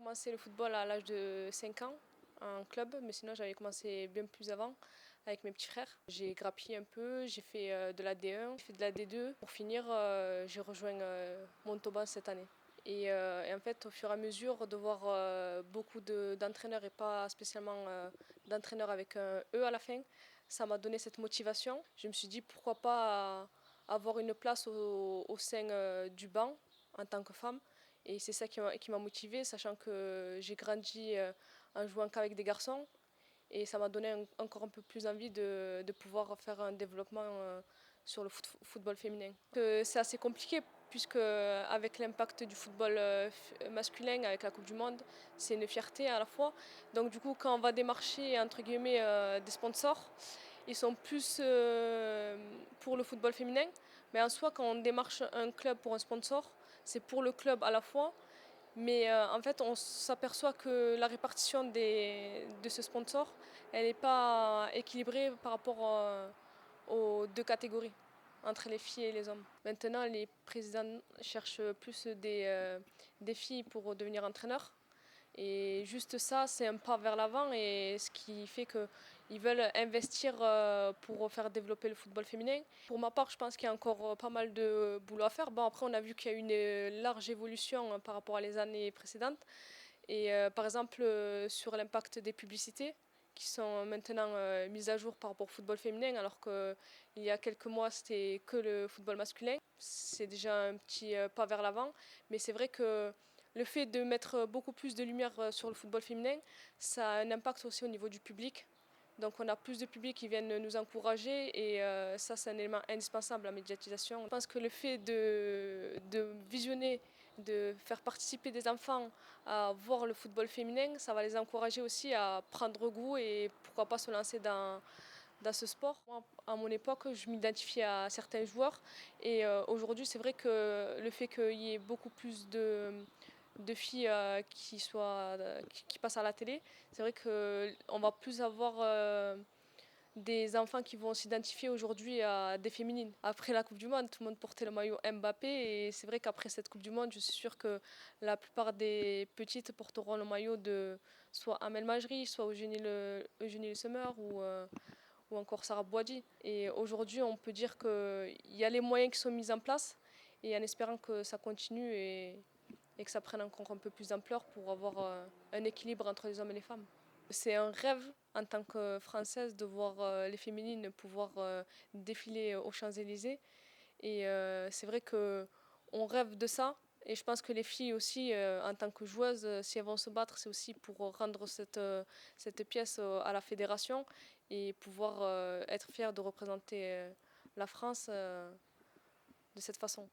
commencé le football à l'âge de 5 ans en club, mais sinon j'avais commencé bien plus avant avec mes petits frères. J'ai grappillé un peu, j'ai fait de la D1, j'ai fait de la D2. Pour finir, j'ai rejoint Montauban cette année. Et en fait, au fur et à mesure de voir beaucoup d'entraîneurs et pas spécialement d'entraîneurs avec un E à la fin, ça m'a donné cette motivation. Je me suis dit pourquoi pas avoir une place au sein du banc en tant que femme. Et c'est ça qui m'a motivée, sachant que j'ai grandi en jouant qu'avec des garçons. Et ça m'a donné encore un peu plus envie de pouvoir faire un développement sur le football féminin. C'est assez compliqué puisque avec l'impact du football masculin avec la Coupe du Monde, c'est une fierté à la fois. Donc du coup, quand on va démarcher entre guillemets des sponsors, ils sont plus pour le football féminin. Mais en soi, quand on démarche un club pour un sponsor, c'est pour le club à la fois. Mais en fait, on s'aperçoit que la répartition de ce sponsor, elle n'est pas équilibrée par rapport aux deux catégories, entre les filles et les hommes. Maintenant, les présidents cherchent plus des filles pour devenir entraîneurs. Et juste ça, c'est un pas vers l'avant et ce qui fait qu'ils veulent investir pour faire développer le football féminin. Pour ma part, je pense qu'il y a encore pas mal de boulot à faire. Bon, après, on a vu qu'il y a eu une large évolution par rapport à les années précédentes. Et par exemple, sur l'impact des publicités, qui sont maintenant mises à jour par rapport au football féminin, alors qu'il y a quelques mois, c'était que le football masculin. C'est déjà un petit pas vers l'avant, mais c'est vrai que le fait de mettre beaucoup plus de lumière sur le football féminin, ça a un impact aussi au niveau du public. Donc on a plus de public qui viennent nous encourager et ça c'est un élément indispensable, la médiatisation. Je pense que le fait de visionner, de faire participer des enfants à voir le football féminin, ça va les encourager aussi à prendre goût et pourquoi pas se lancer dans ce sport. Moi, à mon époque, je m'identifiais à certains joueurs et aujourd'hui c'est vrai que le fait qu'il y ait beaucoup plus de filles qui passent à la télé, c'est vrai qu'on va plus avoir des enfants qui vont s'identifier aujourd'hui à des féminines. Après la Coupe du Monde, tout le monde portait le maillot Mbappé et c'est vrai qu'après cette Coupe du Monde, je suis sûre que la plupart des petites porteront le maillot de soit Amel Majri, soit Eugénie Le Sommer ou encore Sarah Boidi. Et aujourd'hui, on peut dire qu'il y a les moyens qui sont mis en place et en espérant que ça continue et que ça prenne encore un peu plus d'ampleur pour avoir un équilibre entre les hommes et les femmes. C'est un rêve en tant que Française de voir les féminines pouvoir défiler aux Champs-Élysées. Et c'est vrai qu'on rêve de ça. Et je pense que les filles aussi, en tant que joueuses, si elles vont se battre, c'est aussi pour rendre cette pièce à la fédération et pouvoir être fières de représenter la France de cette façon.